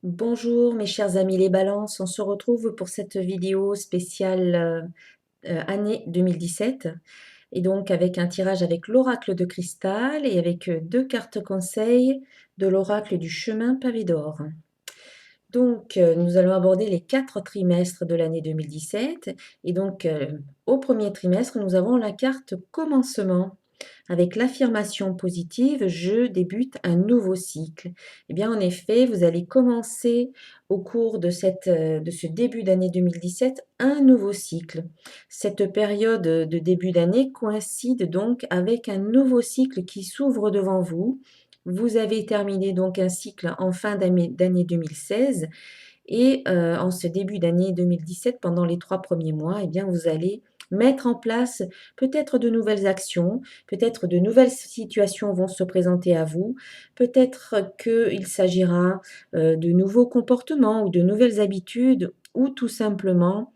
Bonjour mes chers amis les balances, on se retrouve pour cette vidéo spéciale année 2017 et donc avec un tirage avec l'oracle de cristal et avec deux cartes conseils de l'oracle du chemin pavé d'or. Donc nous allons aborder les 4 trimestres de l'année 2017 et donc au premier trimestre nous avons la carte commencement. Avec l'affirmation positive, je débute un nouveau cycle. Eh bien, en effet, vous allez commencer au cours de ce début d'année 2017 un nouveau cycle. Cette période de début d'année coïncide donc avec un nouveau cycle qui s'ouvre devant vous. Vous avez terminé donc un cycle en fin d'année 2016 et en ce début d'année 2017, pendant les 3 premiers mois, eh bien, vous allez mettre en place peut-être de nouvelles actions, peut-être de nouvelles situations vont se présenter à vous, peut-être qu'il s'agira de nouveaux comportements ou de nouvelles habitudes ou tout simplement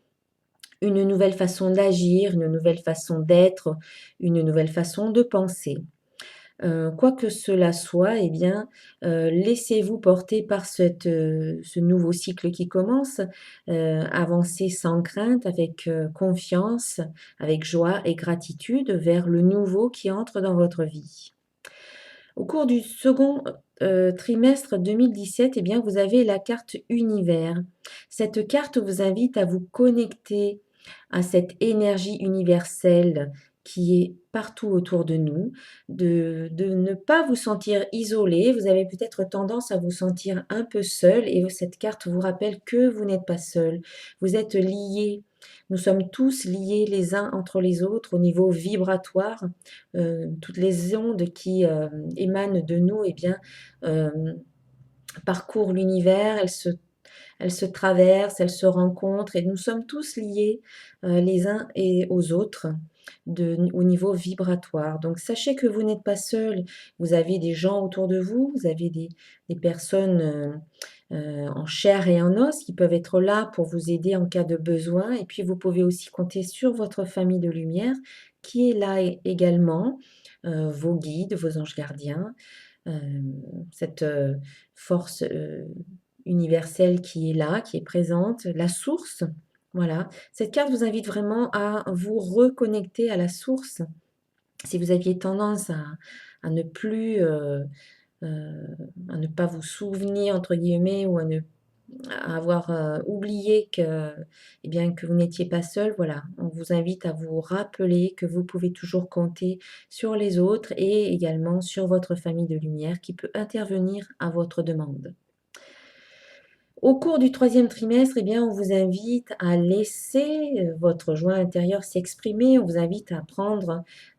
une nouvelle façon d'agir, une nouvelle façon d'être, une nouvelle façon de penser. Quoi que cela soit, eh bien, laissez-vous porter par ce nouveau cycle qui commence. Avancez sans crainte, avec confiance, avec joie et gratitude vers le nouveau qui entre dans votre vie. Au cours du second trimestre 2017, eh bien, vous avez la carte univers. Cette carte vous invite à vous connecter à cette énergie universelle qui est partout autour de nous, de ne pas vous sentir isolé. Vous avez peut-être tendance à vous sentir un peu seul et cette carte vous rappelle que vous n'êtes pas seul. Vous êtes liés. Nous sommes tous liés les uns entre les autres au niveau vibratoire. Toutes les ondes qui émanent de nous, eh bien, euh, parcourent l'univers, elles se traversent, elles se rencontrent et nous sommes tous liés les uns et aux autres au niveau vibratoire. Donc sachez que vous n'êtes pas seul, vous avez des gens autour de vous, vous avez des personnes en chair et en os qui peuvent être là pour vous aider en cas de besoin. Et puis vous pouvez aussi compter sur votre famille de lumière qui est là également, vos guides, vos anges gardiens, cette force universelle qui est là, qui est présente, la source. Voilà, cette carte vous invite vraiment à vous reconnecter à la source. Si vous aviez tendance à ne plus, à ne pas vous souvenir entre guillemets ou à avoir oublié eh bien, que vous n'étiez pas seul, voilà, on vous invite à vous rappeler que vous pouvez toujours compter sur les autres et également sur votre famille de lumière qui peut intervenir à votre demande. Au cours du troisième trimestre, eh bien, on vous invite à laisser votre joie intérieure s'exprimer. On vous invite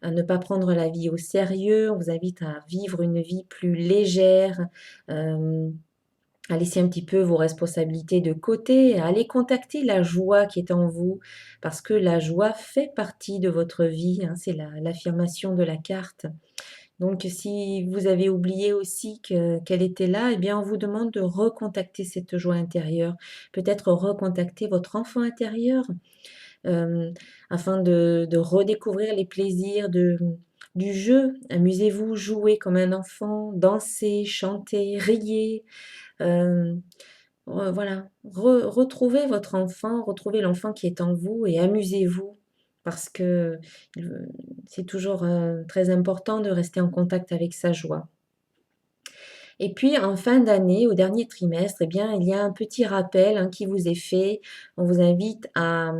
à ne pas prendre la vie au sérieux. On vous invite à vivre une vie plus légère, à laisser un petit peu vos responsabilités de côté, à aller contacter la joie qui est en vous, parce que la joie fait partie de votre vie, hein, c'est l'affirmation de la carte. Donc si vous avez oublié aussi qu'elle était là, eh bien on vous demande de recontacter cette joie intérieure, peut-être recontacter votre enfant intérieur, euh, afin de redécouvrir les plaisirs du jeu. Amusez-vous, jouez comme un enfant, dansez, chantez, riez. euh, voilà, retrouvez votre enfant, retrouvez l'enfant qui est en vous et amusez-vous parce que c'est toujours très important de rester en contact avec sa joie. Et puis en fin d'année, au dernier trimestre, eh bien, il y a un petit rappel hein, qui vous est fait. On vous invite à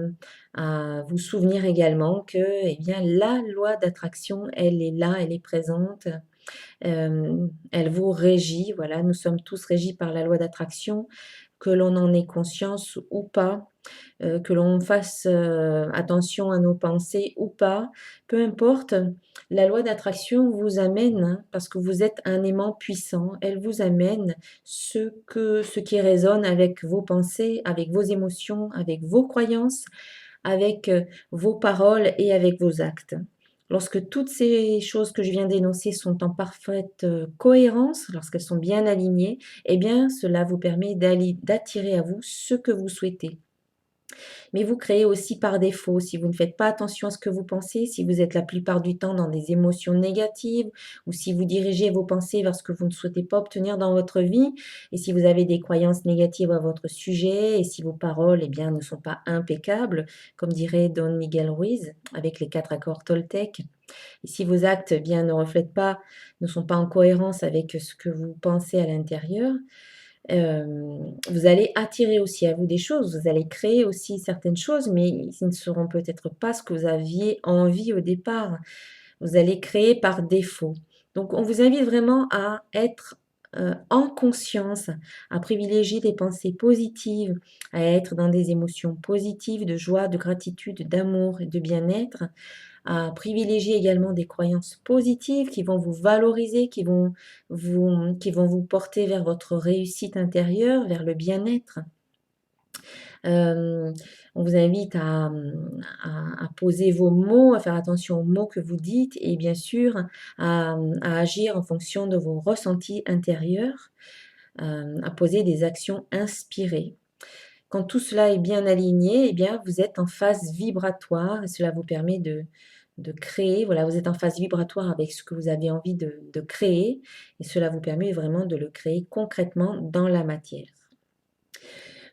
vous souvenir également que eh bien, la loi d'attraction, elle est là, elle est présente. Elle vous régit, voilà, nous sommes tous régis par la loi d'attraction, que l'on en ait conscience ou pas, que l'on fasse attention à nos pensées ou pas, peu importe, la loi d'attraction vous amène, hein, parce que vous êtes un aimant puissant, elle vous amène ce qui résonne avec vos pensées, avec vos émotions, avec vos croyances, avec vos paroles et avec vos actes. Lorsque toutes ces choses que je viens d'énoncer sont en parfaite cohérence, lorsqu'elles sont bien alignées, eh bien, cela vous permet d'attirer à vous ce que vous souhaitez. Mais vous créez aussi par défaut, si vous ne faites pas attention à ce que vous pensez, si vous êtes la plupart du temps dans des émotions négatives, ou si vous dirigez vos pensées vers ce que vous ne souhaitez pas obtenir dans votre vie, et si vous avez des croyances négatives à votre sujet, et si vos paroles, eh bien, ne sont pas impeccables, comme dirait Don Miguel Ruiz, avec les 4 accords Toltec, et si vos actes, eh bien, ne reflètent pas, ne sont pas en cohérence avec ce que vous pensez à l'intérieur, vous allez attirer aussi à vous des choses, vous allez créer aussi certaines choses, mais ce ne seront peut-être pas ce que vous aviez envie au départ. Vous allez créer par défaut. Donc on vous invite vraiment à être, en conscience, à privilégier des pensées positives, à être dans des émotions positives, de joie, de gratitude, d'amour et de bien-être, à privilégier également des croyances positives qui vont vous valoriser, qui vont vous porter vers votre réussite intérieure, vers le bien-être. Euh, on vous invite à poser vos mots, à faire attention aux mots que vous dites et bien sûr à agir en fonction de vos ressentis intérieurs, à poser des actions inspirées. Quand tout cela est bien aligné, eh bien, vous êtes en phase vibratoire et cela vous permet de créer. Voilà, vous êtes en phase vibratoire avec ce que vous avez envie de créer et cela vous permet vraiment de le créer concrètement dans la matière.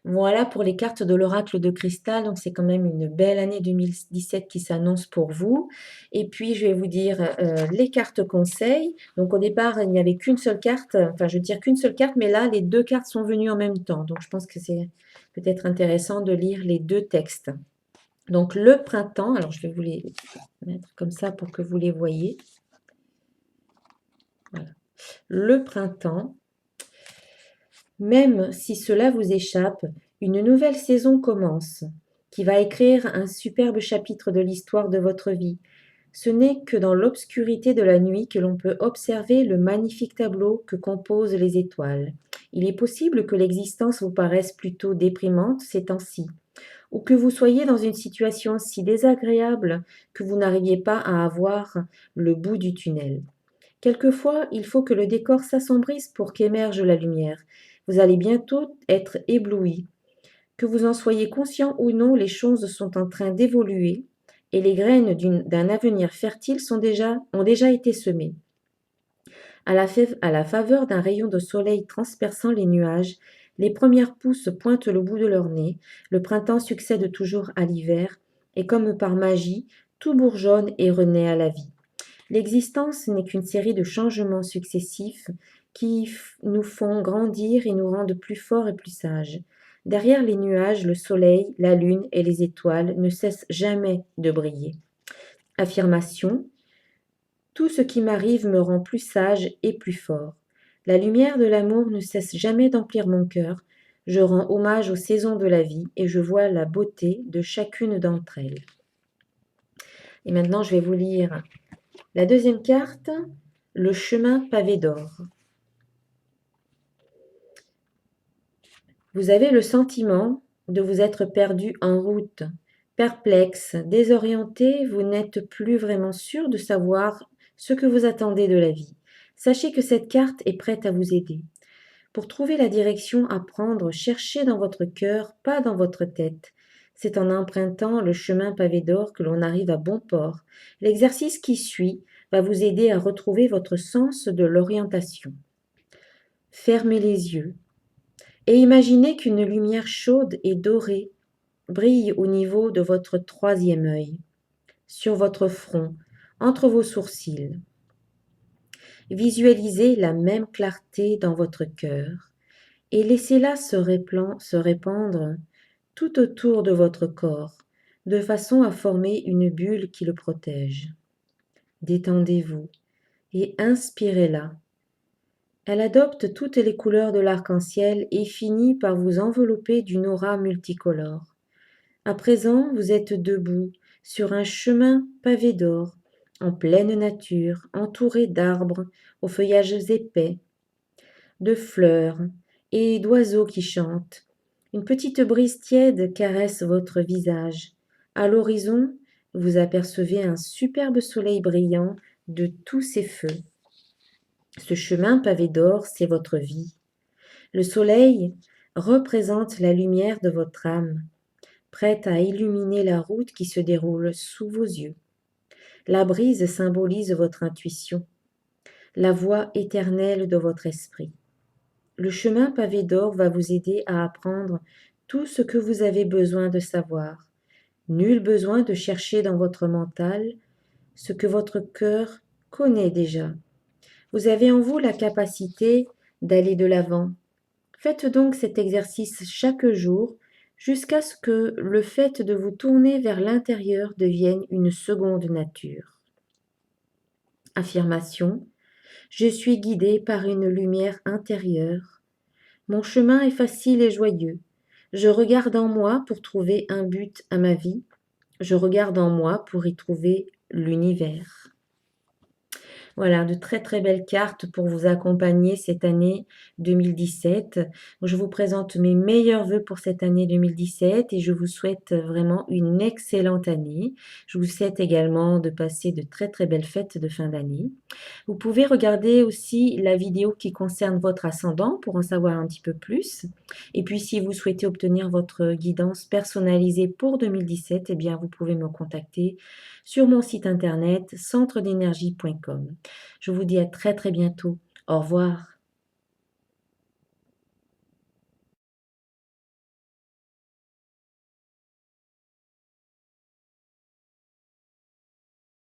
Voilà pour les cartes de l'oracle de cristal. Donc, c'est quand même une belle année 2017 qui s'annonce pour vous. Et puis, je vais vous dire les cartes conseils. Donc, au départ, il n'y avait qu'une seule carte. Enfin, je veux dire qu'une seule carte, mais là, les deux cartes sont venues en même temps. Donc, je pense que c'est peut-être intéressant de lire les deux textes. Donc, le printemps. Alors, je vais vous les mettre comme ça pour que vous les voyez. Voilà. Le printemps. Même si cela vous échappe, une nouvelle saison commence, qui va écrire un superbe chapitre de l'histoire de votre vie. Ce n'est que dans l'obscurité de la nuit que l'on peut observer le magnifique tableau que composent les étoiles. Il est possible que l'existence vous paraisse plutôt déprimante ces temps-ci, ou que vous soyez dans une situation si désagréable que vous n'arriviez pas à avoir le bout du tunnel. Quelquefois, il faut que le décor s'assombrisse pour qu'émerge la lumière. Vous allez bientôt être ébloui. Que vous en soyez conscient ou non, les choses sont en train d'évoluer et les graines d'un avenir fertile ont déjà été semées. À la faveur d'un rayon de soleil transperçant les nuages, les premières pousses pointent le bout de leur nez, le printemps succède toujours à l'hiver, et comme par magie, tout bourgeonne et renaît à la vie. L'existence n'est qu'une série de changements successifs qui nous font grandir et nous rendent plus forts et plus sages. Derrière les nuages, le soleil, la lune et les étoiles ne cessent jamais de briller. Affirmation. Tout ce qui m'arrive me rend plus sage et plus fort. La lumière de l'amour ne cesse jamais d'emplir mon cœur. Je rends hommage aux saisons de la vie et je vois la beauté de chacune d'entre elles. Et maintenant, je vais vous lire la deuxième carte, le chemin pavé d'or. Vous avez le sentiment de vous être perdu en route. Perplexe, désorienté, vous n'êtes plus vraiment sûr de savoir ce que vous attendez de la vie. Sachez que cette carte est prête à vous aider. Pour trouver la direction à prendre, cherchez dans votre cœur, pas dans votre tête. C'est en empruntant le chemin pavé d'or que l'on arrive à bon port. L'exercice qui suit va vous aider à retrouver votre sens de l'orientation. Fermez les yeux et imaginez qu'une lumière chaude et dorée brille au niveau de votre troisième œil, sur votre front, entre vos sourcils. Visualisez la même clarté dans votre cœur et laissez-la se répandre tout autour de votre corps, de façon à former une bulle qui le protège. Détendez-vous et inspirez-la. Elle adopte toutes les couleurs de l'arc-en-ciel et finit par vous envelopper d'une aura multicolore. À présent, vous êtes debout sur un chemin pavé d'or, en pleine nature, entouré d'arbres aux feuillages épais, de fleurs et d'oiseaux qui chantent. Une petite brise tiède caresse votre visage. À l'horizon, vous apercevez un superbe soleil brillant de tous ses feux. Ce chemin pavé d'or, c'est votre vie. Le soleil représente la lumière de votre âme. prête à illuminer la route qui se déroule sous vos yeux. La brise symbolise votre intuition, la voix éternelle de votre esprit. Le chemin pavé d'or va vous aider à apprendre tout ce que vous avez besoin de savoir. Nul besoin de chercher dans votre mental ce que votre cœur connaît déjà. Vous avez en vous la capacité d'aller de l'avant. Faites donc cet exercice chaque jour jusqu'à ce que le fait de vous tourner vers l'intérieur devienne une seconde nature. Affirmation. Je suis guidé par une lumière intérieure. Mon chemin est facile et joyeux. Je regarde en moi pour trouver un but à ma vie. Je regarde en moi pour y trouver l'univers. Voilà, de très très belles cartes pour vous accompagner cette année 2017. Je vous présente mes meilleurs vœux pour cette année 2017 et je vous souhaite vraiment une excellente année. Je vous souhaite également de passer de très très belles fêtes de fin d'année. Vous pouvez regarder aussi la vidéo qui concerne votre ascendant pour en savoir un petit peu plus. Et puis si vous souhaitez obtenir votre guidance personnalisée pour 2017, eh bien vous pouvez me contacter sur mon site internet centredénergie.com. Je vous dis à très très bientôt. Au revoir.